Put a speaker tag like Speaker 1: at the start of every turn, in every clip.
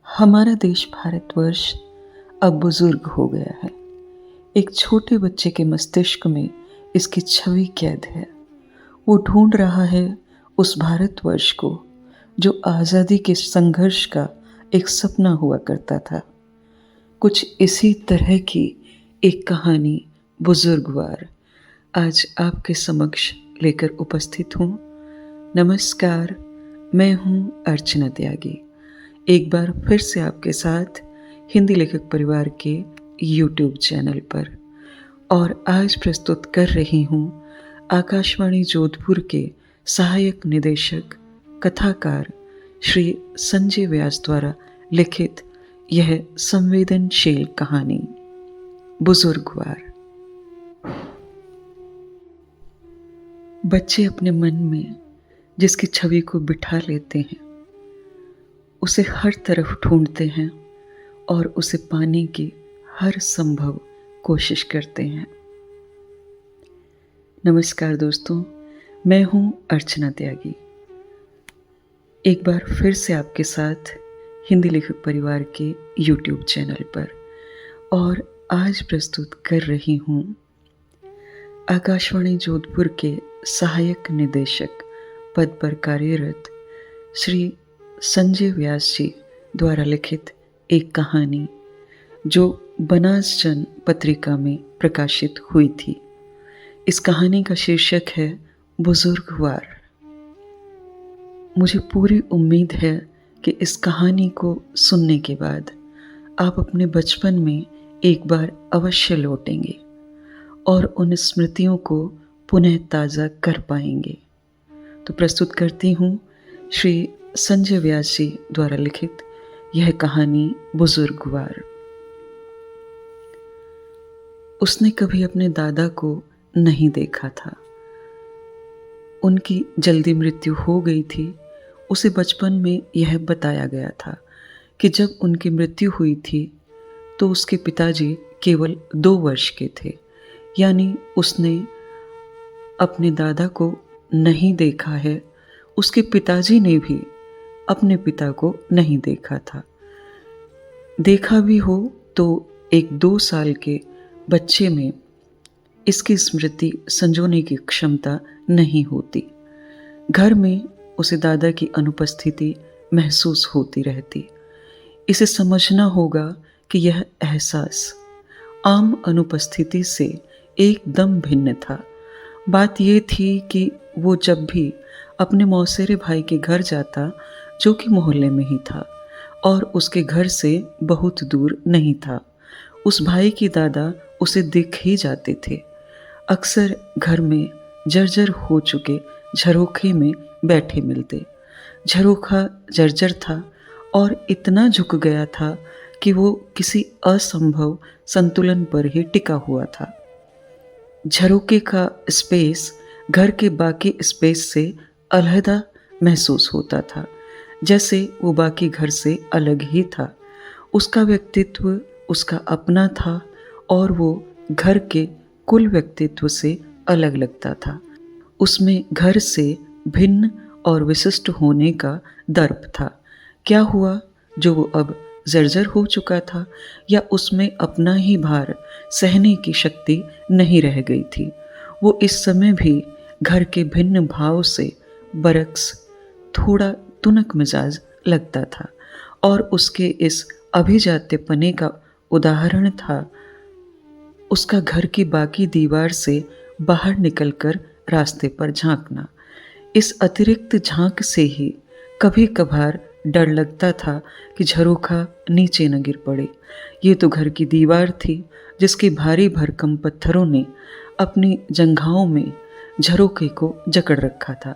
Speaker 1: हमारा देश भारतवर्ष अब बुजुर्ग हो गया है। एक छोटे बच्चे के मस्तिष्क में इसकी छवि कैद है। वो ढूंढ रहा है उस भारतवर्ष को जो आज़ादी के संघर्ष का एक सपना हुआ करता था। कुछ इसी तरह की एक कहानी बुजुर्गवार आज आपके समक्ष लेकर उपस्थित हूँ। नमस्कार, मैं हूँ अर्चना त्यागी। एक बार फिर से आपके साथ हिंदी लेखक परिवार के YouTube चैनल पर, और आज प्रस्तुत कर रही हूँ आकाशवाणी जोधपुर के सहायक निदेशक कथाकार श्री संजय व्यास द्वारा लिखित यह संवेदनशील कहानी बुजुर्गवार। बच्चे अपने मन में जिसकी छवि को बिठा लेते हैं उसे हर तरफ ढूंढते हैं और उसे पाने की हर संभव कोशिश करते हैं। नमस्कार दोस्तों, मैं हूं अर्चना त्यागी। एक बार फिर से आपके साथ हिंदी लेखक परिवार के YouTube चैनल पर, और आज प्रस्तुत कर रही हूं आकाशवाणी जोधपुर के सहायक निदेशक पद पर कार्यरत श्री संजय व्यास जी द्वारा लिखित एक कहानी जो बनासजन पत्रिका में प्रकाशित हुई थी। इस कहानी का शीर्षक है बुजुर्गवार। मुझे पूरी उम्मीद है कि इस कहानी को सुनने के बाद आप अपने बचपन में एक बार अवश्य लौटेंगे और उन स्मृतियों को पुनः ताज़ा कर पाएंगे। तो प्रस्तुत करती हूँ श्री संजय व्यास जी द्वारा लिखित यह कहानी बुजुर्गवार। उसने कभी अपने दादा को नहीं देखा था। उनकी जल्दी मृत्यु हो गई थी। उसे बचपन में यह बताया गया था कि जब उनकी मृत्यु हुई थी तो उसके पिताजी केवल 2 वर्ष के थे, यानी उसने अपने दादा को नहीं देखा है। उसके पिताजी ने भी अपने पिता को नहीं देखा था। देखा भी हो तो एक 2 साल के बच्चे में इसकी स्मृति संजोने की क्षमता नहीं होती। घर में उसे दादा की अनुपस्थिति महसूस होती रहती। इसे समझना होगा कि यह एहसास आम अनुपस्थिति से एकदम भिन्न था। बात यह थी कि वो जब भी अपने मौसेरे भाई के घर जाता, जो कि मोहल्ले में ही था और उसके घर से बहुत दूर नहीं था, उस भाई की दादा उसे दिख ही जाते थे। अक्सर घर में जर्जर हो चुके झरोखे में बैठे मिलते। झरोखा जर्जर था और इतना झुक गया था कि वो किसी असंभव संतुलन पर ही टिका हुआ था। झरोके का स्पेस घर के बाकी स्पेस से अलहदा महसूस होता था, जैसे वो बाकी घर से अलग ही था। उसका व्यक्तित्व उसका अपना था और वो घर के कुल व्यक्तित्व से अलग लगता था। उसमें घर से भिन्न और विशिष्ट होने का दर्प था। क्या हुआ जो वो अब जर्जर हो चुका था, या उसमें अपना ही भार सहने की शक्ति नहीं रह गई थी? वो इस समय भी घर के भिन्न भाव से बरक्स थोड़ा तुनक मिजाज लगता था, और उसके इस अभिजात्यपने का उदाहरण था उसका घर की बाकी दीवार से बाहर निकलकर रास्ते पर झांकना। इस अतिरिक्त झांक से ही कभी कभार डर लगता था कि झरोखा नीचे न गिर पड़े। ये तो घर की दीवार थी जिसके भारी भरकम पत्थरों ने अपनी जंघाओं में झरोखे को जकड़ रखा था,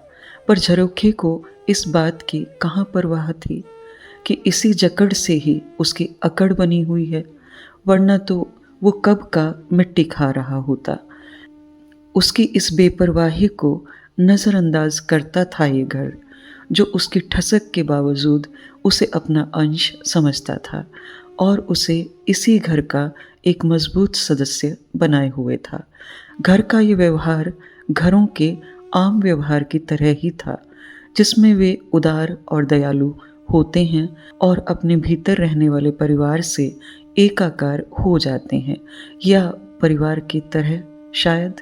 Speaker 1: पर झरोखे को इस बात की कहाँ परवाह थी कि इसी जकड़ से ही उसकी अकड़ बनी हुई है, वरना तो वो कब का मिट्टी खा रहा होता। उसकी इस बेपरवाही को नज़रअंदाज करता था ये घर, जो उसकी ठसक के बावजूद उसे अपना अंश समझता था और उसे इसी घर का एक मजबूत सदस्य बनाए हुए था। घर का ये व्यवहार घरों के आम व्यवहार की तरह ही था, जिसमें वे उदार और दयालु होते हैं और अपने भीतर रहने वाले परिवार से एकाकार हो जाते हैं, या परिवार की तरह शायद।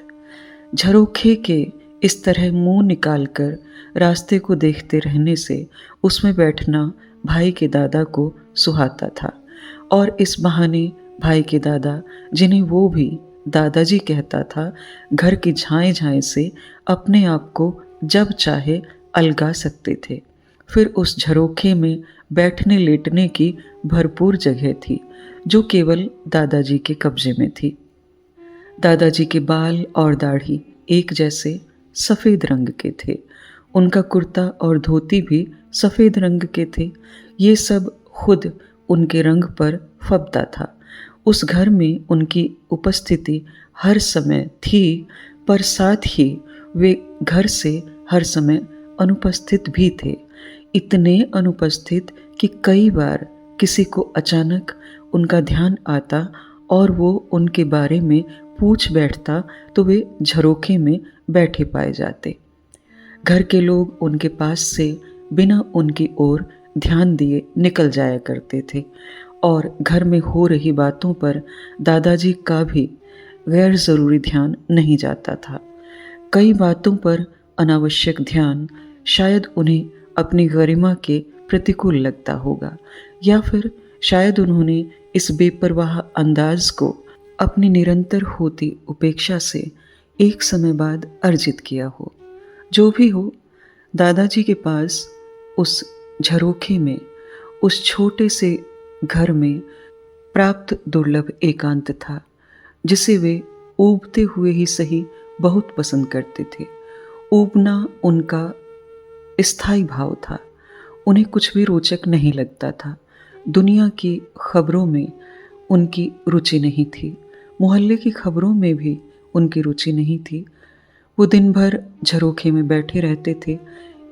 Speaker 1: झरोखे के इस तरह मुंह निकालकर रास्ते को देखते रहने से उसमें बैठना भाई के दादा को सुहाता था, और इस बहाने भाई के दादा, जिन्हें वो भी दादाजी कहता था, घर की झाएं झाएं से अपने आप को जब चाहे अलगा सकते थे। फिर उस झरोखे में बैठने लेटने की भरपूर जगह थी, जो केवल दादाजी के कब्जे में थी। दादाजी के बाल और दाढ़ी एक जैसे सफ़ेद रंग के थे। उनका कुर्ता और धोती भी सफ़ेद रंग के थे। ये सब खुद उनके रंग पर फबता था। उस घर में उनकी उपस्थिति हर समय थी, पर साथ ही वे घर से हर समय अनुपस्थित भी थे। इतने अनुपस्थित कि कई बार किसी को अचानक उनका ध्यान आता और वो उनके बारे में पूछ बैठता तो वे झरोखे में बैठे पाए जाते। घर के लोग उनके पास से बिना उनकी ओर ध्यान दिए निकल जाया करते थे, और घर में हो रही बातों पर दादाजी का भी गैर ज़रूरी ध्यान नहीं जाता था। कई बातों पर अनावश्यक ध्यान शायद उन्हें अपनी गरिमा के प्रतिकूल लगता होगा, या फिर शायद उन्होंने इस बेपरवाह अंदाज को अपनी निरंतर होती उपेक्षा से एक समय बाद अर्जित किया हो। जो भी हो, दादाजी के पास उस झरोखे में, उस छोटे से घर में प्राप्त दुर्लभ एकांत था, जिसे वे ऊबते हुए ही सही बहुत पसंद करते थे। ऊबना उनका स्थायी भाव था। उन्हें कुछ भी रोचक नहीं लगता था। दुनिया की खबरों में उनकी रुचि नहीं थी। मोहल्ले की खबरों में भी उनकी रुचि नहीं थी। वो दिन भर झरोखे में बैठे रहते थे,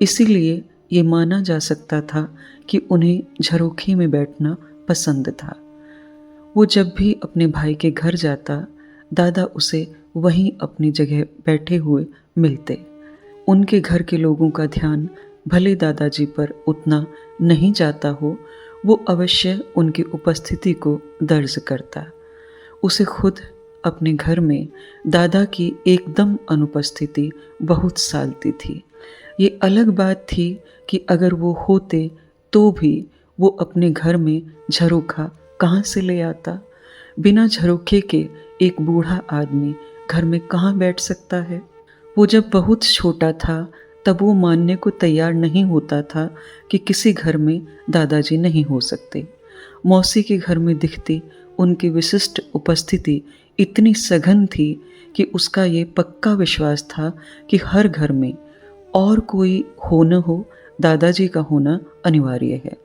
Speaker 1: इसीलिए ये माना जा सकता था कि उन्हें झरोखे में बैठना पसंद था। वो जब भी अपने भाई के घर जाता, दादा उसे वहीं अपनी जगह बैठे हुए मिलते। उनके घर के लोगों का ध्यान भले दादाजी पर उतना नहीं जाता हो, वो अवश्य उनकी उपस्थिति को दर्ज करता। उसे खुद अपने घर में दादा की एकदम अनुपस्थिति बहुत सालती थी। ये अलग बात थी कि अगर वो होते तो भी वो अपने घर में झरोखा कहाँ से ले आता। बिना झरोखे के एक बूढ़ा आदमी घर में कहाँ बैठ सकता है। वो जब बहुत छोटा था तब वो मानने को तैयार नहीं होता था कि किसी घर में दादाजी नहीं हो सकते। मौसी के घर में दिखती उनकी विशिष्ट उपस्थिति इतनी सघन थी कि उसका ये पक्का विश्वास था कि हर घर में और कोई हो न हो, दादाजी का होना अनिवार्य है।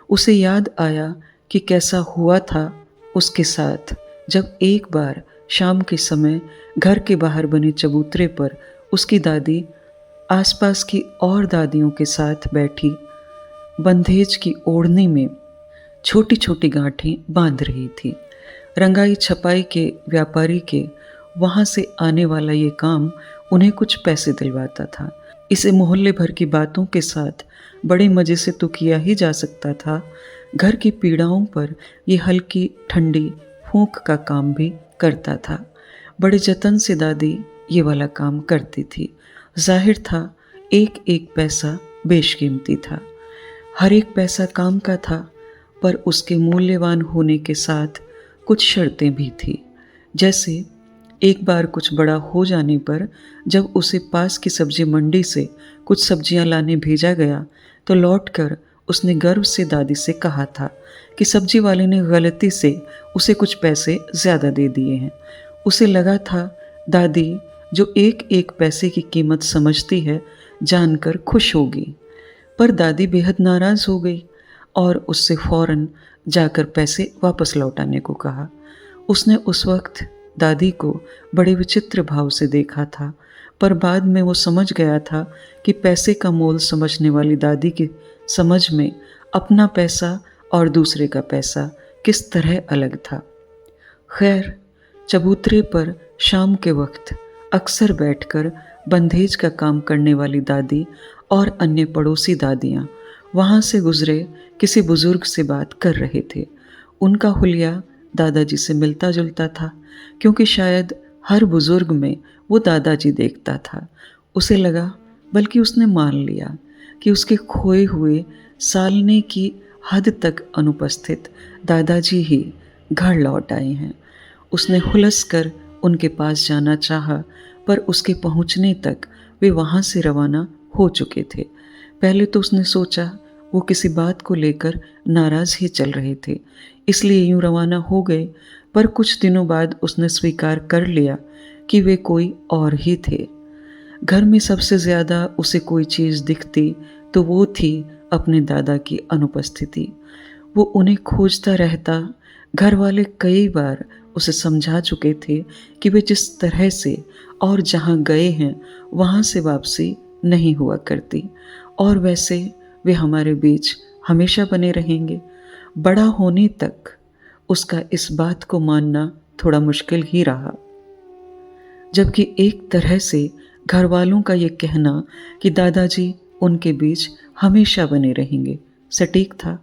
Speaker 1: उसे याद आया कि कैसा हुआ था उसके साथ जब एक बार शाम के समय घर के बाहर बने चबूतरे पर उसकी दादी आसपास की और दादियों के साथ बैठी बंधेज की ओढ़नी में छोटी छोटी गांठें बांध रही थी। रंगाई छपाई के व्यापारी के वहाँ से आने वाला ये काम उन्हें कुछ पैसे दिलवाता था। इसे मोहल्ले भर की बातों के साथ बड़े मज़े से तो किया ही जा सकता था। घर की पीड़ाओं पर ये हल्की ठंडी फूंक का काम भी करता था। बड़े जतन से दादी ये वाला काम करती थी। जाहिर था एक एक पैसा बेशकीमती था। हर एक पैसा काम का था, पर उसके मूल्यवान होने के साथ कुछ शर्तें भी थी। जैसे एक बार कुछ बड़ा हो जाने पर जब उसे पास की सब्जी मंडी से कुछ सब्जियां लाने भेजा गया तो लौटकर उसने गर्व से दादी से कहा था कि सब्जी वाले ने गलती से उसे कुछ पैसे ज़्यादा दे दिए हैं। उसे लगा था दादी, जो एक एक पैसे की कीमत समझती है, जानकर खुश होगी। पर दादी बेहद नाराज़ हो गई और उससे फ़ौरन जाकर पैसे वापस लौटाने को कहा। उसने उस वक्त दादी को बड़े विचित्र भाव से देखा था, पर बाद में वो समझ गया था कि पैसे का मोल समझने वाली दादी की समझ में अपना पैसा और दूसरे का पैसा किस तरह अलग था। खैर, चबूतरे पर शाम के वक्त अक्सर बैठकर बंधेज का काम करने वाली दादी और अन्य पड़ोसी दादियाँ वहाँ से गुजरे किसी बुजुर्ग से बात कर रहे थे। उनका हुलिया दादाजी से मिलता जुलता था, क्योंकि शायद हर बुजुर्ग में वो दादाजी देखता था। उसे लगा, बल्कि उसने मान लिया कि उसके खोए हुए सालने की हद तक अनुपस्थित दादाजी ही घर लौट आए हैं। उसने हुलस कर उनके पास जाना चाहा, पर उसके पहुंचने तक वे वहां से रवाना हो चुके थे। पहले तो उसने सोचा वो किसी बात को लेकर नाराज ही चल रहे थे, इसलिए यूं रवाना हो गए, पर कुछ दिनों बाद उसने स्वीकार कर लिया कि वे कोई और ही थे। घर में सबसे ज़्यादा उसे कोई चीज़ दिखती तो वो थी अपने दादा की अनुपस्थिति। वो उन्हें खोजता रहता। घर वाले कई बार उसे समझा चुके थे कि वे जिस तरह से और जहाँ गए हैं वहाँ से वापसी नहीं हुआ करती, और वैसे वे हमारे बीच हमेशा बने रहेंगे। बड़ा होने तक उसका इस बात को मानना थोड़ा मुश्किल ही रहा, जबकि एक तरह से घर वालों का ये कहना कि दादाजी उनके बीच हमेशा बने रहेंगे सटीक था।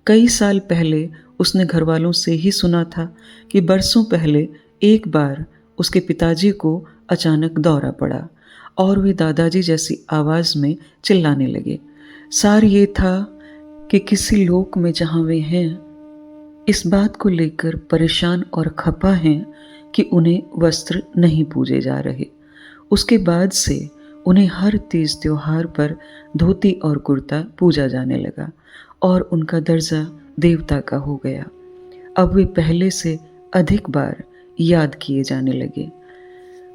Speaker 1: कई साल पहले उसने घर वालों से ही सुना था कि बरसों पहले एक बार उसके पिताजी को अचानक दौरा पड़ा और वे दादाजी जैसी आवाज़ में चिल्लाने लगे। सार ये था कि किसी लोक में जहाँ वे हैं, इस बात को लेकर परेशान और खपा हैं कि उन्हें वस्त्र नहीं पूजे जा रहे। उसके बाद से उन्हें हर तीज त्योहार पर धोती और कुर्ता पूजा जाने लगा और उनका दर्जा देवता का हो गया। अब वे पहले से अधिक बार याद किए जाने लगे।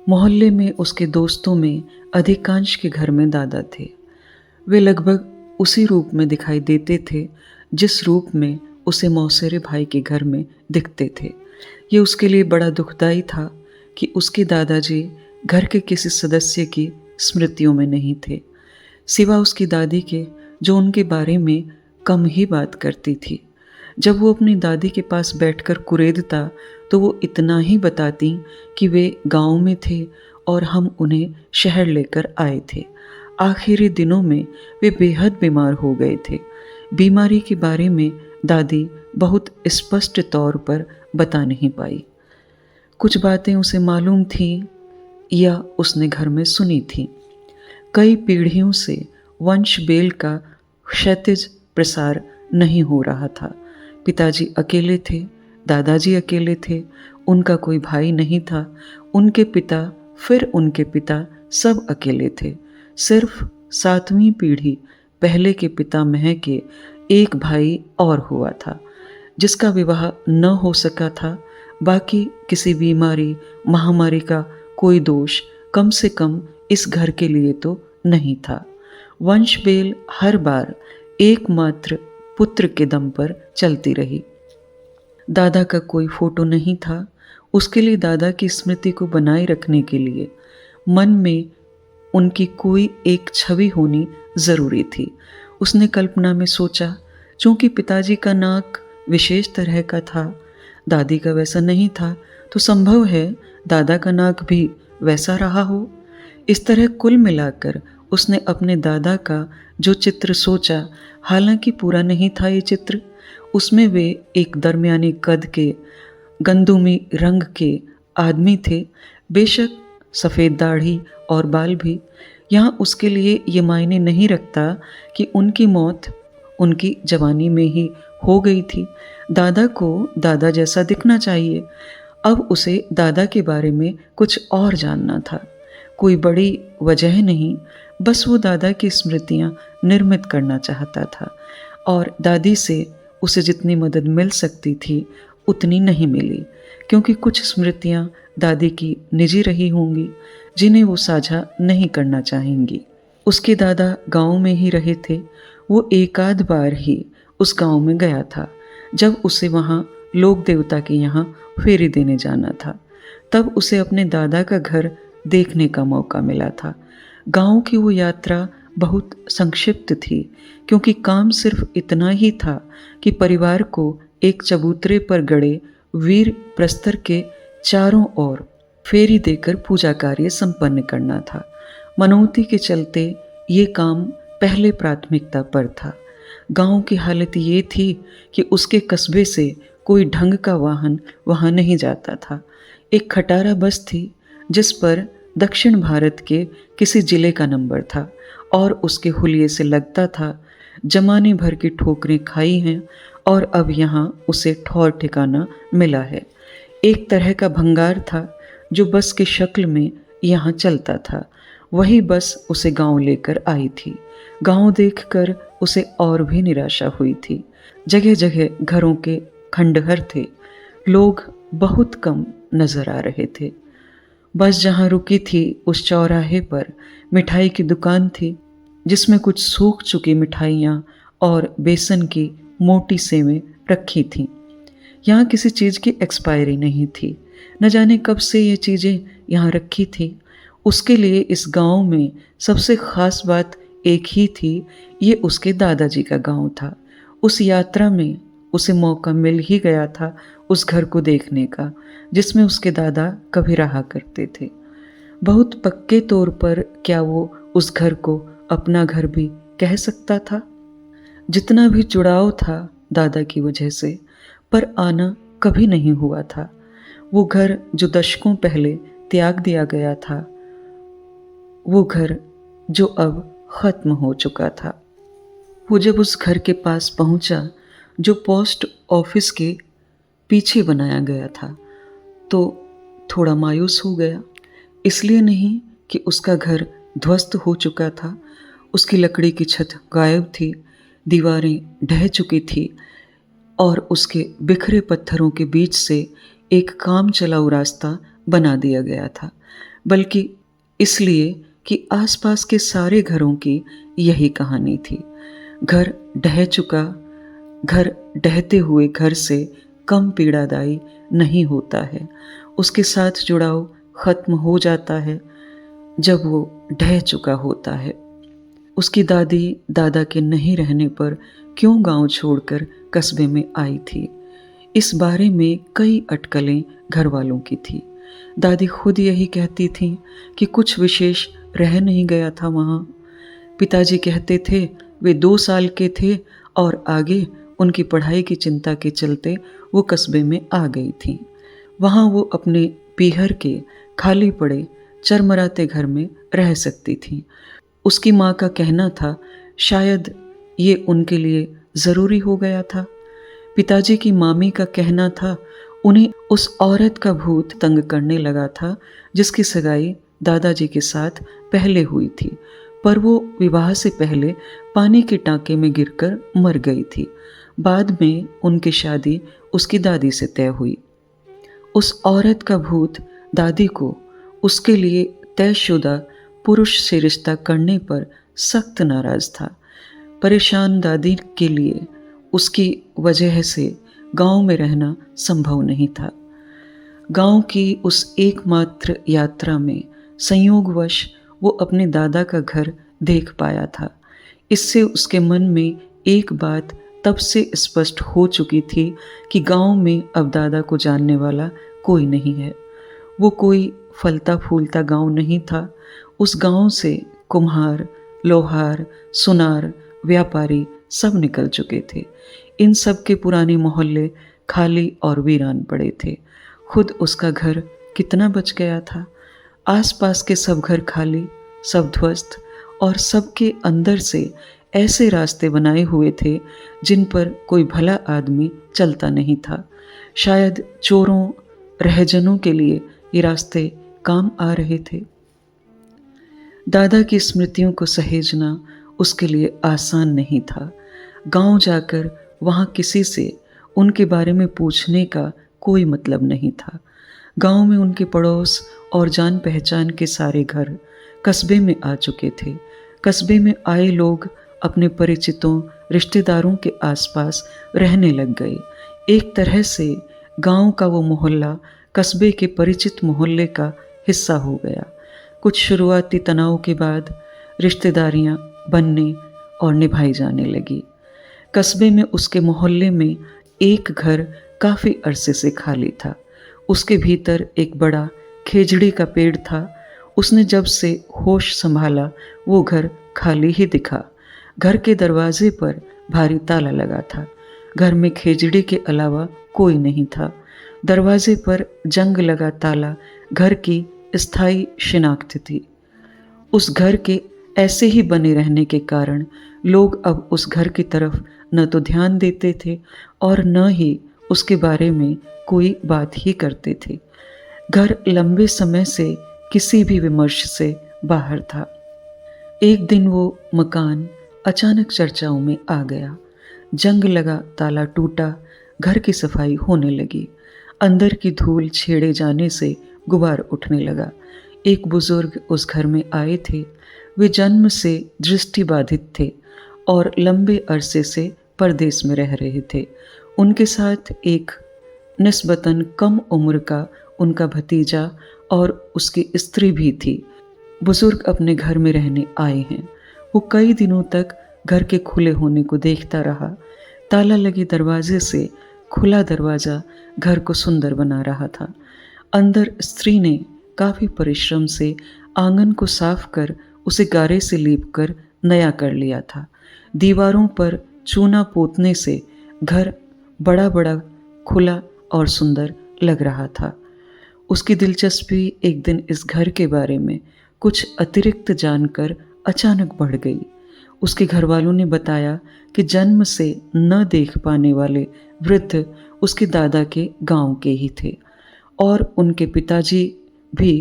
Speaker 1: मोहल्ले में उसके दोस्तों में अधिकांश के घर में दादा थे। वे लगभग उसी रूप में दिखाई देते थे जिस रूप में उसे मौसेरे भाई के घर में दिखते थे। ये उसके लिए बड़ा दुखदाई था कि उसके दादाजी घर के किसी सदस्य की स्मृतियों में नहीं थे, सिवा उसकी दादी के, जो उनके बारे में कम ही बात करती थी। जब वो अपनी दादी के पास बैठकर कुरेदता तो वो इतना ही बताती कि वे गांव में थे और हम उन्हें शहर लेकर आए थे। आखिरी दिनों में वे बेहद बीमार हो गए थे। बीमारी के बारे में दादी बहुत स्पष्ट तौर पर बता नहीं पाई। कुछ बातें उसे मालूम थीं या उसने घर में सुनी थी। कई पीढ़ियों से वंश बेल का क्षैतिज प्रसार नहीं हो रहा था। पिताजी अकेले थे, दादाजी अकेले थे, उनका कोई भाई नहीं था। उनके पिता, फिर उनके पिता, सब अकेले थे। सिर्फ 7वीं पीढ़ी पहले के पितामह के एक भाई और हुआ था, जिसका विवाह न हो सका था। बाकी किसी बीमारी, महामारी का कोई दोष कम से कम इस घर के लिए तो नहीं था। वंशबेल हर बार एकमात्र पुत्र के दम पर चलती रही। दादा का कोई फोटो नहीं था। उसके लिए दादा की स्मृति को बनाए रखने के लिए मन में उनकी कोई एक छवि होनी जरूरी थी। उसने कल्पना में सोचा, चूंकि पिताजी का नाक विशेष तरह का था, दादी का वैसा नहीं था, तो संभव है दादा का नाक भी वैसा रहा हो। इस तरह कुल मिलाकर उसने अपने दादा का जो चित्र सोचा, हालांकि पूरा नहीं था ये चित्र। उसमें वे एक दरमियाने कद के, गंदुमी रंग के आदमी थे, बेशक सफ़ेद दाढ़ी और बाल भी। यहाँ उसके लिए ये मायने नहीं रखता कि उनकी मौत उनकी जवानी में ही हो गई थी। दादा को दादा जैसा दिखना चाहिए। अब उसे दादा के बारे में कुछ और जानना था। कोई बड़ी वजह नहीं, बस वो दादा की स्मृतियाँ निर्मित करना चाहता था, और दादी से उसे जितनी मदद मिल सकती थी उतनी नहीं मिली, क्योंकि कुछ स्मृतियाँ दादी की निजी रही होंगी जिन्हें वो साझा नहीं करना चाहेंगी। उसके दादा गांव में ही रहे थे। वो एकाध बार ही उस गांव में गया था, जब उसे वहाँ लोक देवता के यहाँ फेरी देने जाना था। तब उसे अपने दादा का घर देखने का मौका मिला था। गांव की वो यात्रा बहुत संक्षिप्त थी, क्योंकि काम सिर्फ इतना ही था कि परिवार को एक चबूतरे पर गड़े वीर प्रस्तर के चारों ओर फेरी देकर पूजा कार्य संपन्न करना था। मनौती के चलते ये काम पहले प्राथमिकता पर था। गांव की हालत ये थी कि उसके कस्बे से कोई ढंग का वाहन वहां नहीं जाता था। एक खटारा बस थी जिस पर दक्षिण भारत के किसी जिले का नंबर था और उसके हुलिये से लगता था जमाने भर की ठोकरें खाई हैं और अब यहाँ उसे ठौर ठिकाना मिला है। एक तरह का भंगार था जो बस की शक्ल में यहाँ चलता था। वही बस उसे गांव लेकर आई थी। गांव देखकर उसे और भी निराशा हुई थी। जगह जगह घरों के खंडहर थे। लोग बहुत कम नजर आ रहे थे। बस जहाँ रुकी थी उस चौराहे पर मिठाई की दुकान थी जिसमें कुछ सूख चुकी मिठाइयाँ और बेसन की मोटी सेवें रखी थीं। यहाँ किसी चीज़ की एक्सपायरी नहीं थी। न जाने कब से ये चीज़ें यहाँ रखी थी। उसके लिए इस गांव में सबसे ख़ास बात एक ही थी, ये उसके दादाजी का गांव था। उस यात्रा में उसे मौका मिल ही गया था उस घर को देखने का जिसमें उसके दादा कभी रहा करते थे। बहुत पक्के तौर पर क्या वो उस घर को अपना घर भी कह सकता था? जितना भी जुड़ाव था दादा की वजह से, पर आना कभी नहीं हुआ था। वो घर जो दशकों पहले त्याग दिया गया था, वो घर जो अब ख़त्म हो चुका था। वो जब उस घर के पास पहुंचा जो पोस्ट ऑफिस के पीछे बनाया गया था, तो थोड़ा मायूस हो गया। इसलिए नहीं कि उसका घर ध्वस्त हो चुका था। उसकी लकड़ी की छत गायब थी, दीवारें ढह चुकी थी और उसके बिखरे पत्थरों के बीच से एक काम चलाऊ रास्ता बना दिया गया था, बल्कि इसलिए कि आसपास के सारे घरों की यही कहानी थी। घर ढह चुका घर ढहते हुए घर से कम पीड़ादायी नहीं होता है। उसके साथ जुड़ाव खत्म हो जाता है जब वो ढह चुका होता है। उसकी दादी दादा के नहीं रहने पर क्यों गांव छोड़कर कस्बे में आई थी, इस बारे में कई अटकलें घर वालों की थी। दादी खुद यही कहती थी कि कुछ विशेष रह नहीं गया था वहाँ। पिताजी कहते थे वे 2 साल के थे और आगे उनकी पढ़ाई की चिंता के चलते वो कस्बे में आ गई थी। वहाँ वो अपने पीहर के खाली पड़े चरमराते घर में रह सकती थी। उसकी माँ का कहना था शायद ये उनके लिए ज़रूरी हो गया था। पिताजी की मामी का कहना था उन्हें उस औरत का भूत तंग करने लगा था जिसकी सगाई दादाजी के साथ पहले हुई थी, पर वो विवाह से पहले पानी के टांके में गिरकर मर गई थी। बाद में उनकी शादी उसकी दादी से तय हुई। उस औरत का भूत दादी को उसके लिए तयशुदा पुरुष से रिश्ता करने पर सख्त नाराज था। परेशान दादी के लिए उसकी वजह से गांव में रहना संभव नहीं था। गांव की उस एकमात्र यात्रा में संयोगवश वो अपने दादा का घर देख पाया था। इससे उसके मन में एक बात तब से स्पष्ट हो चुकी थी कि गांव में अब दादा को जानने वाला कोई नहीं है। वो कोई फलता फूलता गांव नहीं था। उस गांव से कुम्हार, लोहार, सुनार, व्यापारी सब निकल चुके थे। इन सब के पुराने मोहल्ले खाली और वीरान पड़े थे। खुद उसका घर कितना बच गया था। आसपास के सब घर खाली, सब ध्वस्त और सबके अंदर से ऐसे रास्ते बनाए हुए थे जिन पर कोई भला आदमी चलता नहीं था। शायद चोरों, रहजनों के लिए ये रास्ते काम आ रहे थे। दादा की स्मृतियों को सहेजना उसके लिए आसान नहीं था। गांव जाकर वहाँ किसी से उनके बारे में पूछने का कोई मतलब नहीं था। गांव में उनके पड़ोस और जान पहचान के सारे घर कस्बे में आ चुके थे। कस्बे में आए लोग अपने परिचितों, रिश्तेदारों के आसपास रहने लग गए। एक तरह से गांव का वो मोहल्ला कस्बे के परिचित मोहल्ले का हिस्सा हो गया। कुछ शुरुआती तनाव के बाद रिश्तेदारियां बनने और निभाई जाने लगी। कस्बे में उसके मोहल्ले में एक घर काफ़ी अरसे से खाली था। उसके भीतर एक बड़ा खेजड़ी का पेड़ था। उसने जब से होश संभाला वो घर खाली ही दिखा। घर के दरवाजे पर भारी ताला लगा था। घर में खेजड़ी के अलावा कोई नहीं था। दरवाजे पर जंग लगा ताला घर की स्थायी शिनाख्त थी। उस घर के ऐसे ही बने रहने के कारण लोग अब उस घर की तरफ न तो ध्यान देते थे और न ही उसके बारे में कोई बात ही करते थे। घर लंबे समय से किसी भी विमर्श से बाहर था। एक दिन वो मकान अचानक चर्चाओं में आ गया। जंग लगा ताला टूटा, घर की सफाई होने लगी। अंदर की धूल छेड़े जाने से गुबार उठने लगा। एक बुजुर्ग उस घर में आए थे। वे जन्म से दृष्टि बाधित थे और लंबे अरसे से परदेश में रह रहे थे। उनके साथ एक निस्बतन कम उम्र का उनका भतीजा और उसकी स्त्री भी थी। बुजुर्ग अपने घर में रहने आए हैं। वो कई दिनों तक घर के खुले होने को देखता रहा। ताला लगे दरवाजे से खुला दरवाज़ा घर को सुंदर बना रहा था। अंदर स्त्री ने काफ़ी परिश्रम से आंगन को साफ कर उसे गारे से लीप कर नया कर लिया था। दीवारों पर चूना पोतने से घर बड़ा बड़ा खुला और सुंदर लग रहा था। उसकी दिलचस्पी एक दिन इस घर के बारे में कुछ अतिरिक्त जानकर अचानक बढ़ गई। उसके घरवालों ने बताया कि जन्म से न देख पाने वाले वृद्ध उसके दादा के गांव के ही थे और उनके पिताजी भी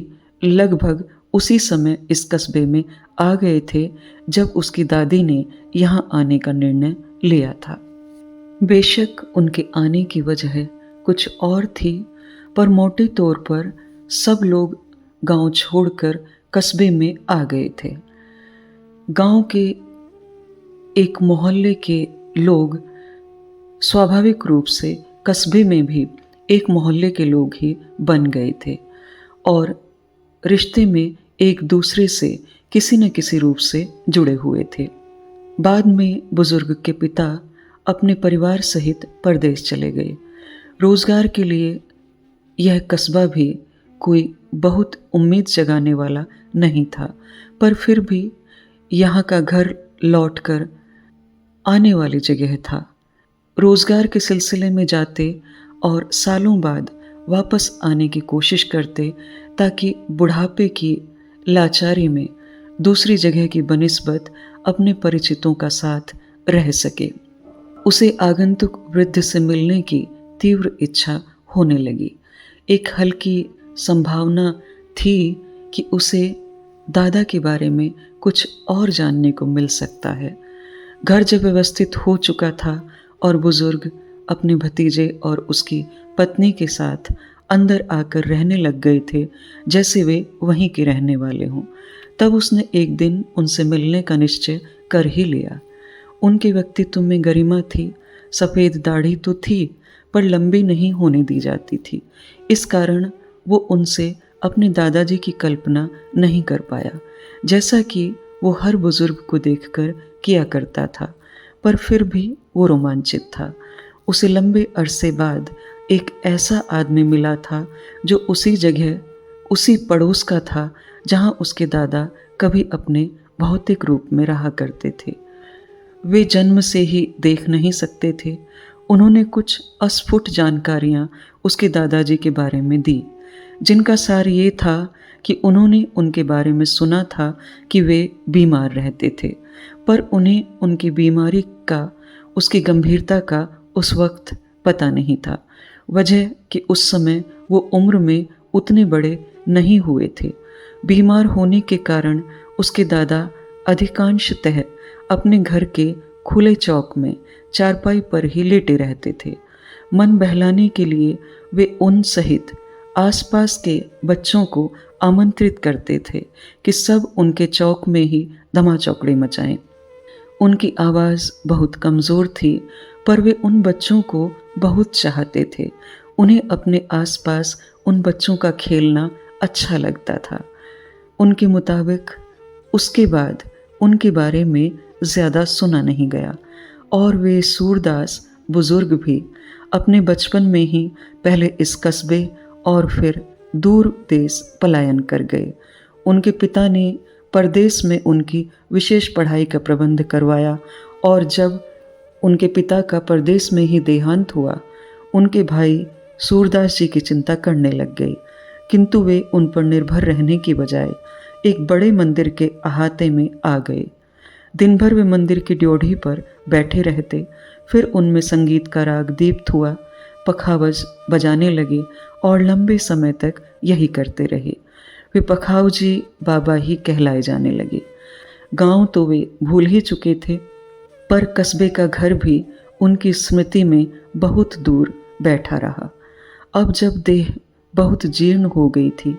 Speaker 1: लगभग उसी समय इस कस्बे में आ गए थे जब उसकी दादी ने यहाँ आने का निर्णय लिया था। बेशक उनके आने की वजह कुछ और थी, पर मोटे तौर पर सब लोग गांव छोड़कर कस्बे में आ गए थे। गांव के एक मोहल्ले के लोग स्वाभाविक रूप से कस्बे में भी एक मोहल्ले के लोग ही बन गए थे और रिश्ते में एक दूसरे से किसी न किसी रूप से जुड़े हुए थे। बाद में बुजुर्ग के पिता अपने परिवार सहित परदेश चले गए। रोजगार के लिए यह कस्बा भी कोई बहुत उम्मीद जगाने वाला नहीं था, पर फिर भी यहाँ का घर लौटकर आने वाली जगह था। रोजगार के सिलसिले में जाते और सालों बाद वापस आने की कोशिश करते ताकि बुढ़ापे की लाचारी में दूसरी जगह की बनिस्बत अपने परिचितों का साथ रह सके। उसे आगंतुक वृद्ध से मिलने की तीव्र इच्छा होने लगी। एक हल्की संभावना थी कि उसे दादा के बारे में कुछ और जानने को मिल सकता है। घर जब व्यवस्थित हो चुका था और बुजुर्ग अपने भतीजे और उसकी पत्नी के साथ अंदर आकर रहने लग गए थे जैसे वे वहीं के रहने वाले हों, तब उसने एक दिन उनसे मिलने का निश्चय कर ही लिया। उनके व्यक्तित्व में गरिमा थी। सफ़ेद दाढ़ी तो थी पर लंबी नहीं होने दी जाती थी। इस कारण वो उनसे अपने दादाजी की कल्पना नहीं कर पाया, जैसा कि वो हर बुजुर्ग को देखकर किया करता था। पर फिर भी वो रोमांचित था। उसे लंबे अरसे बाद एक ऐसा आदमी मिला था जो उसी जगह, उसी पड़ोस का था जहाँ उसके दादा कभी अपने भौतिक रूप में रहा करते थे। वे जन्म से ही देख नहीं सकते थे। उन्होंने कुछ अस्फुट जानकारियाँ उसके दादाजी के बारे में दी, जिनका सार ये था कि उन्होंने उनके बारे में सुना था कि वे बीमार रहते थे, पर उन्हें उनकी बीमारी का, उसकी गंभीरता का उस वक्त पता नहीं था। वजह कि उस समय वो उम्र में उतने बड़े नहीं हुए थे। बीमार होने के कारण उसके दादा अधिकांशतः अपने घर के खुले चौक में चारपाई पर ही लेटे रहते थे। मन बहलाने के लिए वे उन सहित आसपास के बच्चों को आमंत्रित करते थे कि सब उनके चौक में ही धमाचौकड़ी मचाएं। उनकी आवाज़ बहुत कमज़ोर थी, पर वे उन बच्चों को बहुत चाहते थे। उन्हें अपने आसपास उन बच्चों का खेलना अच्छा लगता था। उनके मुताबिक उसके बाद उनके बारे में ज़्यादा सुना नहीं गया और वे सूरदास बुजुर्ग भी अपने बचपन में ही पहले इस कस्बे और फिर दूर देश पलायन कर गए। उनके पिता ने परदेश में उनकी विशेष पढ़ाई का प्रबंध करवाया और जब उनके पिता का परदेश में ही देहांत हुआ, उनके भाई सूरदास जी की चिंता करने लग गए, किंतु वे उन पर निर्भर रहने की बजाय एक बड़े मंदिर के अहाते में आ गए। दिन भर वे मंदिर की ड्योढ़ी पर बैठे रहते, फिर उनमें संगीत का राग दीप्त हुआ, पखावज बजाने लगे और लंबे समय तक यही करते रहे। वे पखाव जी बाबा ही कहलाए जाने लगे। गांव तो वे भूल ही चुके थे, पर कस्बे का घर भी उनकी स्मृति में बहुत दूर बैठा रहा। अब जब देह बहुत जीर्ण हो गई थी,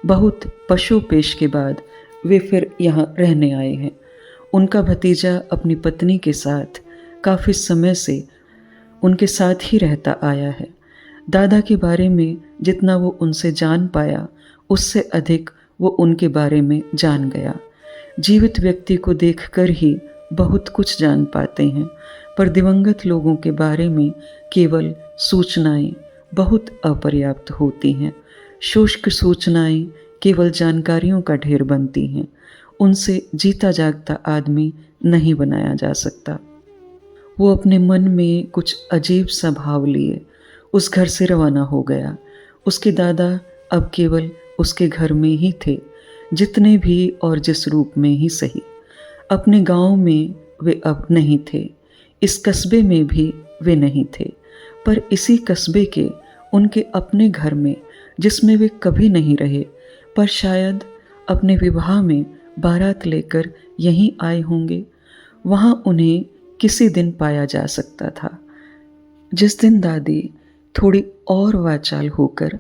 Speaker 1: बहुत पशुपेश के बाद वे फिर यहाँ रहने आए हैं। उनका भतीजा अपनी पत्नी के साथ काफ़ी समय से उनके साथ ही रहता आया है। दादा के बारे में जितना वो उनसे जान पाया, उससे अधिक वो उनके बारे में जान गया। जीवित व्यक्ति को देखकर ही बहुत कुछ जान पाते हैं, पर दिवंगत लोगों के बारे में केवल सूचनाएं बहुत अपर्याप्त होती हैं। शुष्क सूचनाएं केवल जानकारियों का ढेर बनती हैं, उनसे जीता जागता आदमी नहीं बनाया जा सकता। वो अपने मन में कुछ अजीब सा भाव लिए उस घर से रवाना हो गया। उसके दादा अब केवल उसके घर में ही थे, जितने भी और जिस रूप में ही सही। अपने गांव में वे अब नहीं थे, इस कस्बे में भी वे नहीं थे, पर इसी कस्बे के उनके अपने घर में, जिसमें वे कभी नहीं रहे, पर शायद अपने विवाह में बारात लेकर यहीं आए होंगे। वहाँ उन्हें किसी दिन पाया जा सकता था, जिस दिन दादी थोड़ी और वाचाल होकर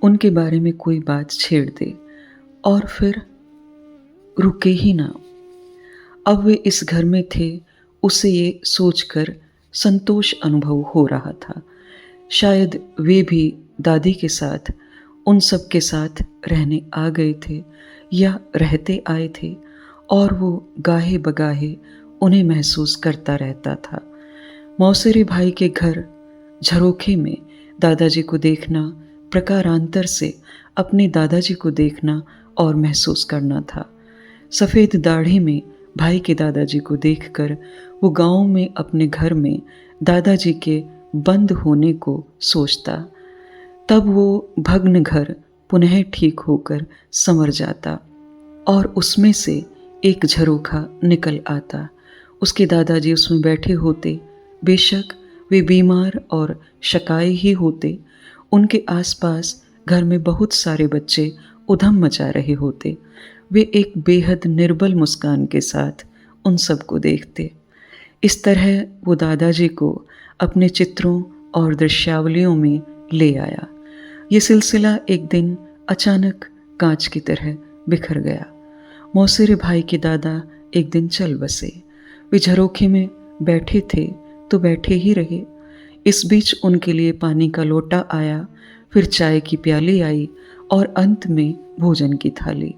Speaker 1: उनके बारे में कोई बात छेड़ दे और फिर रुके ही ना। अब वे इस घर में थे, उसे ये सोचकर संतोष अनुभव हो रहा था। शायद वे भी दादी के साथ उन सब के साथ रहने आ गए थे या रहते आए थे, और वो गाहे बगाहे उन्हें महसूस करता रहता था। मौसेरे भाई के घर झरोखे में दादाजी को देखना प्रकारांतर से अपने दादाजी को देखना और महसूस करना था। सफ़ेद दाढ़ी में भाई के दादाजी को देखकर वो गांव में अपने घर में दादाजी के बंद होने को सोचता। तब वो भग्न घर पुनः ठीक होकर संवर जाता और उसमें से एक झरोखा निकल आता। उसके दादाजी उसमें बैठे होते। बेशक वे बीमार और शकाय ही होते। उनके आसपास घर में बहुत सारे बच्चे उधम मचा रहे होते। वे एक बेहद निर्बल मुस्कान के साथ उन सबको देखते। इस तरह वो दादाजी को अपने चित्रों और दृश्यावलियों में ले आया। ये सिलसिला एक दिन अचानक कांच की तरह बिखर गया। मौसेरे भाई के दादा एक दिन चल बसे। वे झरोखे में बैठे थे तो बैठे ही रहे। इस बीच उनके लिए पानी का लोटा आया, फिर चाय की प्याली आई और अंत में भोजन की थाली।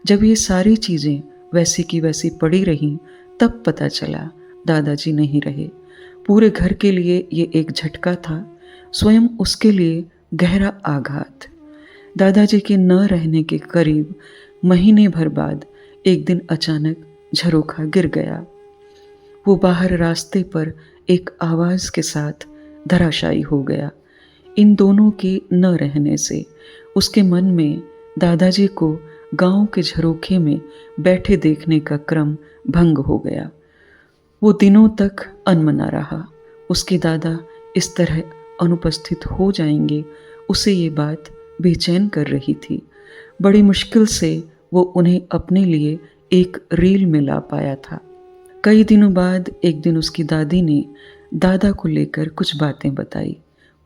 Speaker 1: जब ये सारी चीज़ें वैसी की वैसी पड़ी रहीं, तब पता चला दादाजी नहीं रहे। पूरे घर के लिए ये एक झटका था, स्वयं उसके लिए गहरा आघात। दादाजी के न रहने के करीब महीने भर बाद एक दिन अचानक झरोखा गिर गया। वो बाहर रास्ते पर एक आवाज़ के साथ धराशायी हो गया। इन दोनों के न रहने से उसके मन में दादाजी को गांव के झरोखे में बैठे देखने का क्रम भंग हो गया। वो दिनों तक अनमना रहा। उसके दादा इस तरह अनुपस्थित हो जाएंगे, उसे ये बात बेचैन कर रही थी। बड़ी मुश्किल से वो उन्हें अपने लिए एक रील में ला पाया था। कई दिनों बाद एक दिन उसकी दादी ने दादा को लेकर कुछ बातें बताई।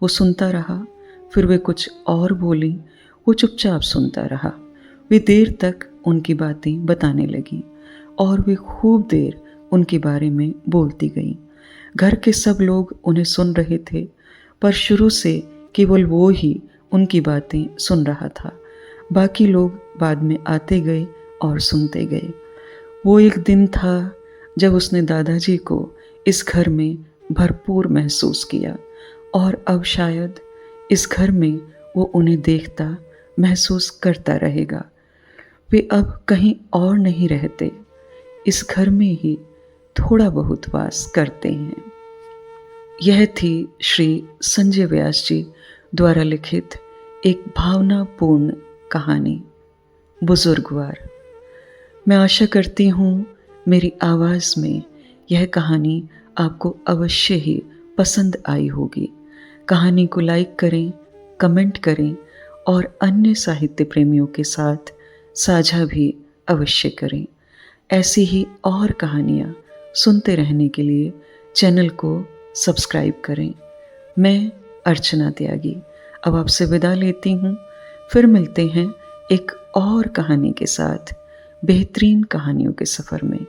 Speaker 1: वो सुनता रहा, फिर वे कुछ और बोली। वो चुपचाप सुनता रहा। वे देर तक उनकी बातें बताने लगी और वे खूब देर उनके बारे में बोलती गईं। घर के सब लोग उन्हें सुन रहे थे, पर शुरू से केवल वो ही उनकी बातें सुन रहा था। बाकी लोग बाद में आते गए और सुनते गए। वो एक दिन था जब उसने दादाजी को इस घर में भरपूर महसूस किया, और अब शायद इस घर में वो उन्हें देखता, महसूस करता रहेगा। वे अब कहीं और नहीं रहते, इस घर में ही थोड़ा बहुत वास करते हैं। यह थी श्री संजय व्यास जी द्वारा लिखित एक भावनापूर्ण कहानी बुजुर्गवार। मैं आशा करती हूँ मेरी आवाज़ में यह कहानी आपको अवश्य ही पसंद आई होगी। कहानी को लाइक करें, कमेंट करें और अन्य साहित्य प्रेमियों के साथ साझा भी अवश्य करें। ऐसी ही और कहानियाँ सुनते रहने के लिए चैनल को सब्सक्राइब करें। मैं अर्चना त्यागी अब आपसे विदा लेती हूँ। फिर मिलते हैं एक और कहानी के साथ बेहतरीन कहानियों के सफ़र में।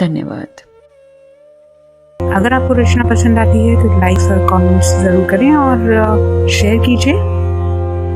Speaker 1: धन्यवाद।
Speaker 2: अगर आपको रचना पसंद आती है तो लाइक और कमेंट्स ज़रूर करें और शेयर कीजिए।